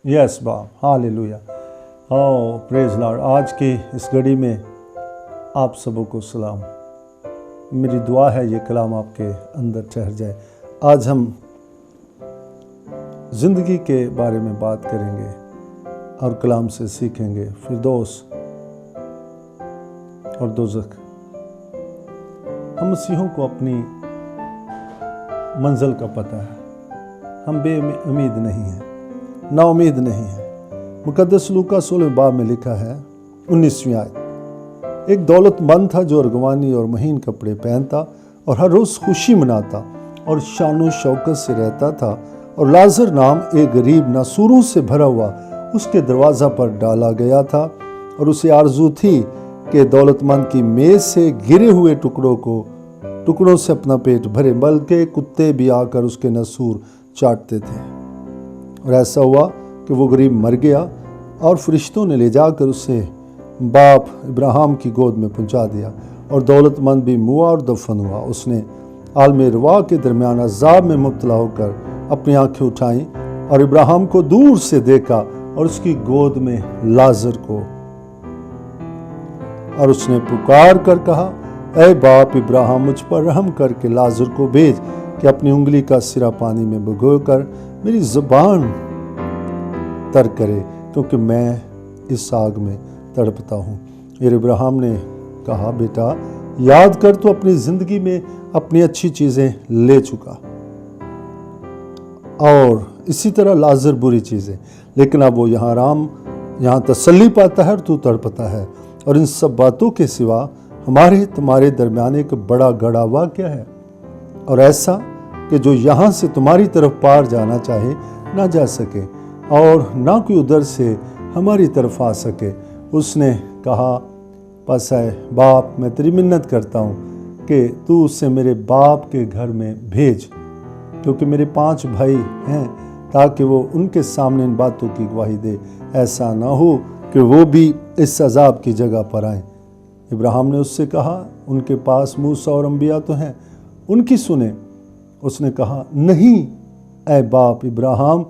Yes बाप, hallelujah. ओ praise Lord. आज की इस घड़ी में आप सबों को सलाम। मेरी दुआ है ये कलाम आपके अंदर ठहर जाए। आज हम ज़िंदगी के बारे में बात करेंगे और कलाम से सीखेंगे फिरदौस और दोज़ख। हम मसीहों को अपनी मंजिल का पता है, हम बेउम्मीद नहीं हैं, ना उम्मीद नहीं है। मुकद्दस लूका 16 बाब में लिखा है 19वीं आयत, एक दौलतमंद था जो अर्गवानी और महीन कपड़े पहनता और हर रोज़ खुशी मनाता और शान शौकत से रहता था, और लाजर नाम एक गरीब नासूरों से भरा हुआ उसके दरवाज़ा पर डाला गया था, और उसे आरजू थी कि दौलतमंद की मेज़ से गिरे हुए टुकड़ों से अपना पेट भरे, बल्कि कुत्ते भी आकर उसके नसूर चाटते थे। और ऐसा हुआ कि वो गरीब मर गया और फरिश्तों ने ले जाकर उसे बाप इब्राहिम की गोद में पहुंचा दिया, और दौलतमंद भी मुआ और दफन हुआ। उसने आलम रवा के दरमियान अजाब में मुब्तला होकर अपनी आंखें उठाईं और इब्राहिम को दूर से देखा और उसकी गोद में लाजर को, और उसने पुकार कर कहा, ऐ बाप इब्राहिम, मुझ पर रहम करके लाजर को भेज कि अपनी उंगली का सिरा पानी में भिगोकर मेरी ज़ुबान तर करे, क्योंकि मैं इस आग में तड़पता हूँ। फिर इब्राहिम ने कहा, बेटा याद कर, तो अपनी ज़िंदगी में अपनी अच्छी चीज़ें ले चुका, और इसी तरह लाजर बुरी चीज़ें, लेकिन अब वो यहाँ तसल्ली पाता है और तू तड़पता है। और इन सब बातों के सिवा हमारे तुम्हारे दरमियान एक बड़ा गड़ा वाक़या है, और ऐसा कि जो यहाँ से तुम्हारी तरफ पार जाना चाहे ना जा सके, और ना कोई उधर से हमारी तरफ आ सके। उसने कहा, बस है बाप, मैं तेरी मिन्नत करता हूँ कि तू उसे मेरे बाप के घर में भेज, क्योंकि मेरे 5 भाई हैं, ताकि वो उनके सामने इन बातों की गवाही दे। ऐसा ना हो कि वो भी इस अजाब की जगह पर आए। इब्राहिम ने उससे कहा, उनके पास मूसा और अंबिया तो हैं, उनकी सुने। उसने कहा, नहीं ऐ बाप इब्राहिम,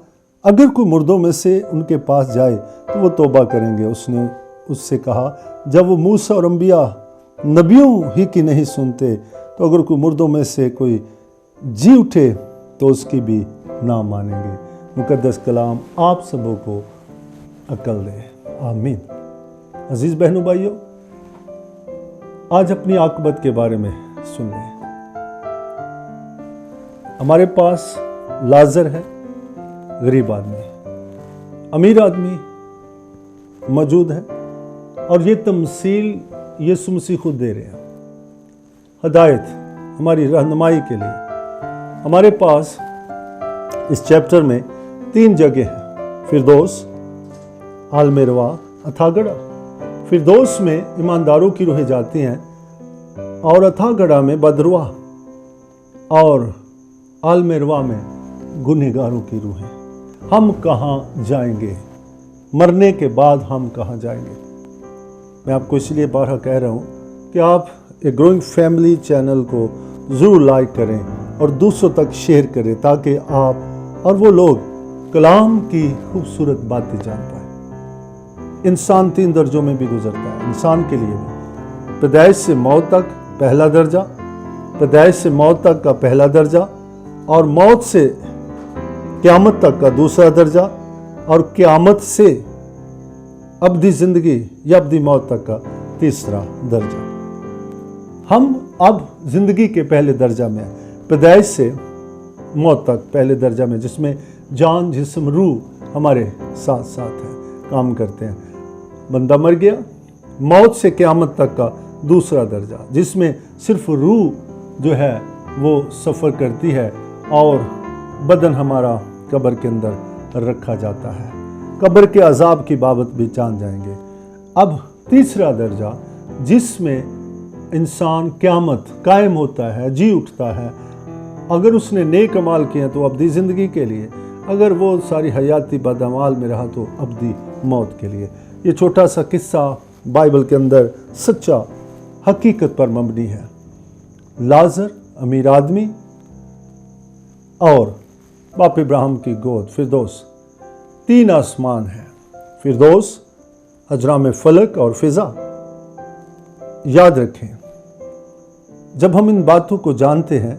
अगर कोई मुर्दों में से उनके पास जाए तो वो तौबा करेंगे। उसने उससे कहा, जब वो मूसा और अंबिया नबियों ही की नहीं सुनते, तो अगर कोई मुर्दों में से कोई जी उठे तो उसकी भी ना मानेंगे। मुकद्दस कलाम आप सबों को अक्ल दे, आमीन। अजीज बहनों भाइयों, आज अपनी आकबत के बारे में सुन लें। हमारे पास लाजर है, गरीब आदमी, अमीर आदमी मौजूद है, और ये तमसील यीशु मसीह खुद दे रहे हैं, हिदायत हमारी रहनुमाई के लिए। हमारे पास इस चैप्टर में 3 जगह हैं, फिरदौस, आलम रवा, अथागड़ा। फिरदौस में ईमानदारों की रूहें जाती हैं, और अथागड़ा में बदरुआ, और आलम रवा में गुनहगारों की रूहें। हम कहाँ जाएंगे? मरने के बाद हम कहाँ जाएंगे? मैं आपको इसलिए बारहा कह रहा हूँ कि आप एक ग्रोइंग फैमिली चैनल को ज़रूर लाइक करें और दूसरों तक शेयर करें, ताकि आप और वो लोग कलाम की खूबसूरत बातें जान पाए। इंसान 3 दर्जों में भी गुजरता है, इंसान के लिए भी। पैदाइश से मौत तक पहला दर्जा, पैदाइश से मौत तक का पहला दर्जा, और मौत से क़यामत तक का दूसरा दर्जा, और क़यामत से अब्दी ज़िंदगी या अब्दी मौत तक का तीसरा दर्जा। हम अब ज़िंदगी के पहले दर्जा में हैं, पैदाइश से मौत तक पहले दर्जा में, जिसमें जान, जिस्म, रूह हमारे साथ साथ है, काम करते हैं। बंदा मर गया, मौत से क़यामत तक का दूसरा दर्जा, जिसमें सिर्फ रूह जो है वो सफ़र करती है, और बदन हमारा कब्र के अंदर रखा जाता है। कब्र के अजाब की बाबत भी जान जाएंगे। अब तीसरा दर्जा, जिसमें इंसान क़यामत कायम होता है, जी उठता है। अगर उसने नेक अमाल किए तो अब्दी ज़िंदगी के लिए, अगर वो सारी हयाती बदअमाल में रहा तो अब्दी मौत के लिए। ये छोटा सा किस्सा बाइबल के अंदर सच्चा हकीकत पर मबनी है। लाजर अमीर आदमी और बाप इब्राहिम की गोद फिरदौस, 3 आसमान हैं, फिरदौस, अजराम फलक और फिजा। याद रखें, जब हम इन बातों को जानते हैं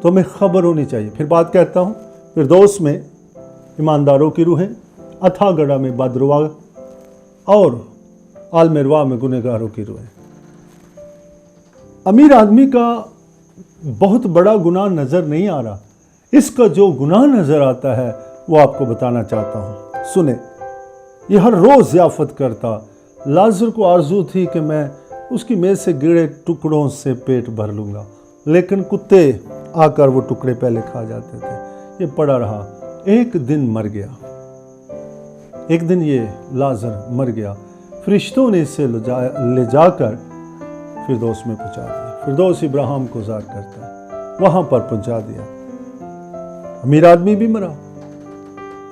तो हमें खबर होनी चाहिए। फिर बात कहता हूँ, फिरदौस में ईमानदारों की रूहें, अथागढ़ा में बदरुआ और आलमेरवा में गुनहगारों की रूहें। अमीर आदमी का बहुत बड़ा गुनाह नजर नहीं आ रहा, इसका जो गुनाह नजर आता है वो आपको बताना चाहता हूँ। सुने, ये हर रोज याफत करता। लाजर को आरजू थी कि मैं उसकी मेज से गिरे टुकड़ों से पेट भर लूंगा, लेकिन कुत्ते आकर वो टुकड़े पहले खा जाते थे। ये पड़ा रहा, एक दिन मर गया। एक दिन ये लाजर मर गया। फरिश्तों ने इसे ले जाकर फिरदौस में पहुंचा दिया। फिरदौस इब्राहिम को ज़ार करता है, वहां पर पहुंचा दिया। अमीर आदमी भी मरा,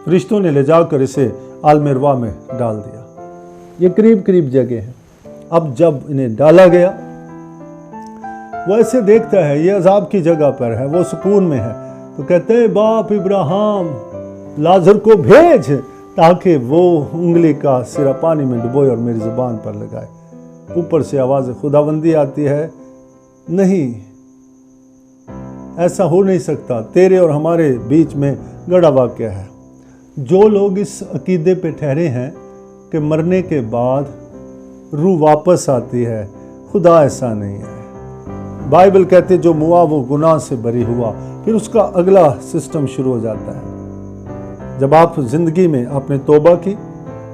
फरिश्तों ने ले जाकर इसे आलमेरवा में डाल दिया। ये करीब करीब जगह है। अब जब इन्हें डाला गया, वो ऐसे देखता है ये अजाब की जगह पर है, वो सुकून में है, तो कहते हैं बाप इब्राहिम, लाजर को भेज ताकि वो उंगली का सिरा पानी में डुबोए और मेरी जुबान पर लगाए। ऊपर से आवाज़ खुदाबंदी आती है, नहीं, ऐसा हो नहीं सकता, तेरे और हमारे बीच में गड़ा वाक़या है। जो लोग इस अकीदे पे ठहरे हैं कि मरने के बाद रूह वापस आती है, खुदा ऐसा नहीं है। बाइबल कहते जो मुआ वो गुनाह से बरी हुआ। फिर उसका अगला सिस्टम शुरू हो जाता है। जब आप ज़िंदगी में आपने तौबा की,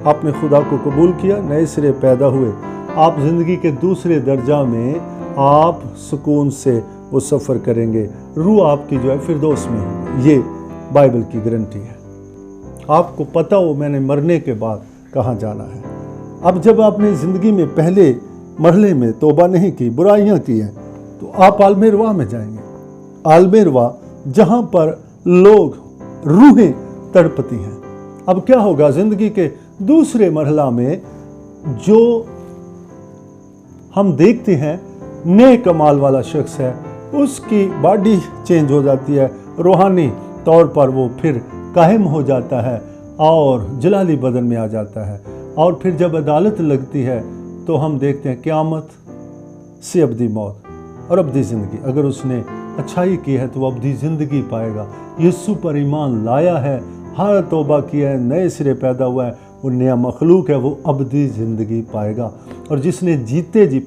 आपने खुदा को कबूल किया, नए सिरे पैदा हुए, आप ज़िंदगी के दूसरे दर्जा में आप सुकून से वो सफ़र करेंगे। रूह आपकी जो है फिरदौस में होगी। ये बाइबल की गारंटी है। आपको पता हो मैंने मरने के बाद कहाँ जाना है। अब जब आपने ज़िंदगी में पहले मरहले में तौबा नहीं की, बुराइयां की हैं, तो आप आलमेरवा में जाएंगे। आलमेरवा जहाँ पर लोग रूहें तड़पती हैं। अब क्या होगा, ज़िंदगी के दूसरे मरहला में जो हम देखते हैं नए कमाल वाला शख्स है, उसकी बॉडी चेंज हो जाती है, रूहानी तौर पर वो फिर कायम हो जाता है और जलाली बदन में आ जाता है। और फिर जब अदालत लगती है तो हम देखते हैं क़यामत से अब्दी मौत और अब्दी ज़िंदगी। अगर उसने अच्छाई की है तो वो अब्दी ज़िंदगी पाएगा। यीशु पर ईमान लाया है, हर तौबा किया है, नए सिरे पैदा हुआ है, वो नया मखलूक है, वो अब्दी ज़िंदगी पाएगा। और जिसने जीते जी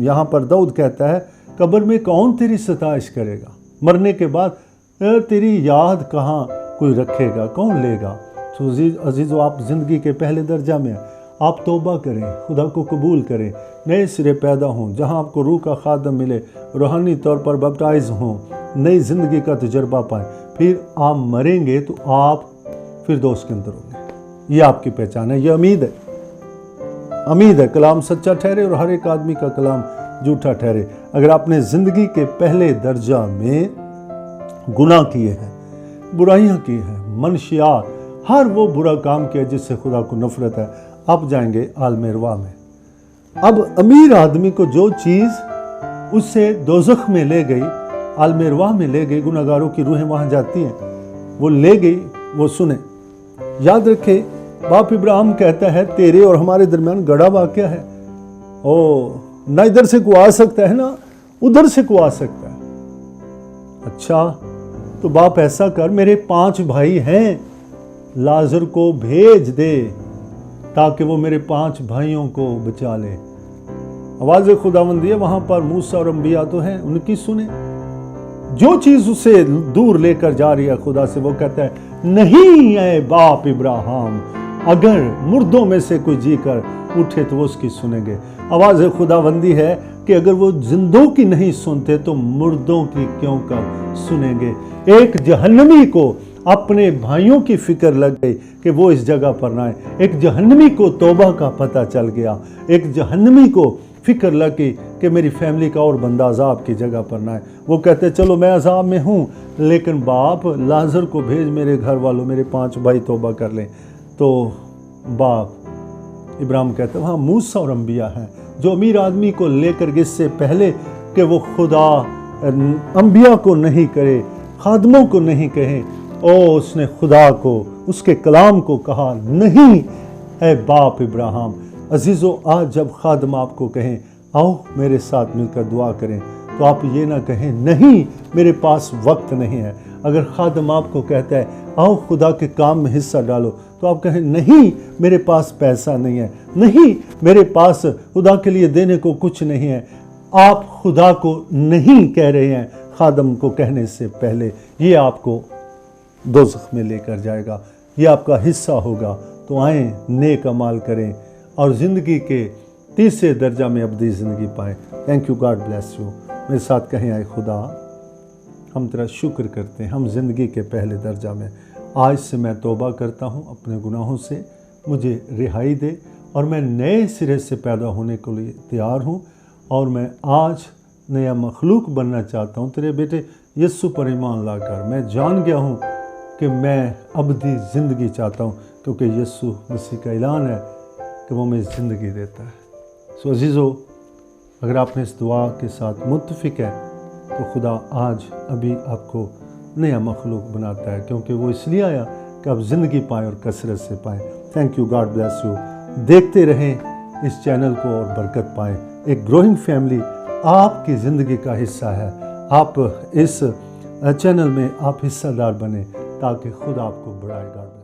यहाँ पर दाऊद कहता है, कब्र में कौन तेरी सताइश करेगा, मरने के बाद तेरी याद कहाँ कोई रखेगा, कौन लेगा। तो अजीज़ो, आप ज़िंदगी के पहले दर्जा में आप तौबा करें, खुदा को कबूल करें, नए सिरे पैदा हों, जहाँ आपको रूह का खादम मिले, रूहानी तौर पर बैप्टाइज हों, नई ज़िंदगी का तजर्बा पाएँ। फिर आप मरेंगे तो आप फिरदौस के अंदर होंगे। ये आपकी पहचान है, ये उम्मीद है। उम्मीद है कलाम सच्चा ठहरे और हर एक आदमी का कलाम झूठा ठहरे। अगर आपने ज़िंदगी के पहले दर्जा में गुनाह किए हैं, बुराइयां की हैं, मनशियात, हर वो बुरा काम किया जिससे खुदा को नफरत है, आप जाएंगे आलमेरवा में। अब अमीर आदमी को जो चीज़ उससे दोज़ख में ले गई, आलमेरवा में ले गई, गुनहगारों की रूहें वहाँ जाती हैं, वो ले गई। वो सुने, याद रखे, बाप इब्राहिम कहता है तेरे और हमारे दरमियान गड़ा वाक़या है। ओ, ना इधर से को आ सकता है ना उधर से को आ सकता है। अच्छा, तो बाप ऐसा कर, मेरे 5 भाई हैं, लाजर को भेज दे ताकि वो मेरे 5 भाइयों को बचा ले। आवाज़ खुदावंदी है, वहाँ पर मूसा और अंबिया तो हैं, उनकी सुने। जो चीज़ उसे दूर लेकर जा रही है खुदा से, वो कहता है नहीं है बाप इब्राहिम, अगर मुर्दों में से कोई जी कर उठे तो वो उसकी सुनेंगे। आवाज़ खुदावंदी है कि अगर वो जिंदों की नहीं सुनते तो मुर्दों की क्यों कर सुनेंगे। एक जहन्नमी को अपने भाइयों की फिक्र लग गई कि वो इस जगह पर ना आए। एक जहन्नमी को तौबा का पता चल गया। एक जहन्नमी को फिक्र लग गई कि मेरी फैमिली का और बंदा अजाब की जगह पर ना आए। वो कहते चलो मैं अजाब में हूँ, लेकिन बाप लाजर को भेज, मेरे घर वालों, मेरे 5 भाई तौबा कर लें। तो बाप इब्राहिम कहते वहाँ मूसा और अंबिया हैं जो अमीर आदमी को लेकर गए, इससे पहले कि वो खुदा अंबिया को नहीं करे, खादमों को नहीं कहे, ओ उसने खुदा को اس کے کلام کو کہا نہیں اے باپ ابراہیم۔ عزیزو، آج جب خادم آپ کو کہیں آؤ میرے ساتھ مل کر دعا کریں، تو آپ یہ نہ کہیں نہیں میرے پاس وقت نہیں ہے۔ اگر خادم آپ کو کہتا ہے آؤ خدا کے کام میں حصہ ڈالو، تو آپ کہیں نہیں میرے پاس پیسہ نہیں ہے، نہیں میرے پاس خدا کے لیے دینے کو کچھ نہیں ہے۔ آپ خدا کو نہیں کہہ رہے ہیں خادم کو کہنے سے پہلے، یہ آپ کو دوزخ میں لے کر جائے گا، یہ آپ کا حصہ ہوگا۔ تو آئیں نیک اعمال کریں اور زندگی کے تیسرے درجہ میں ابدی زندگی پائیں۔ Thank you, God bless you. میرے ساتھ کہیں آئے خدا ہم تیرا شکر کرتے ہیں، ہم زندگی کے پہلے درجہ میں، آج سے میں توبہ کرتا ہوں اپنے گناہوں سے، مجھے رہائی دے اور میں نئے سرے سے پیدا ہونے کے لیے تیار ہوں، اور میں آج نیا مخلوق بننا چاہتا ہوں تیرے بیٹے یسوع پر ایمان لا کر۔ میں جان گیا ہوں کہ میں ابدی زندگی چاہتا ہوں، کیونکہ یسوع مسیح کا اعلان ہے کہ وہ مجھے زندگی دیتا ہے۔ سو عزیزو، اگر آپ نے اس دعا کے ساتھ متفق ہے تو خدا آج ابھی آپ کو نیا مخلوق بناتا ہے، کیونکہ وہ اس لیے آیا کہ آپ زندگی پائیں اور کثرت سے پائیں۔ Thank you, God bless you. دیکھتے رہیں اس چینل کو اور برکت پائیں۔ ایک گروئنگ فیملی آپ کی زندگی کا حصہ ہے۔ آپ اس چینل میں آپ حصہ دار بنیں تاکہ خدا آپ کو بڑھائے گا۔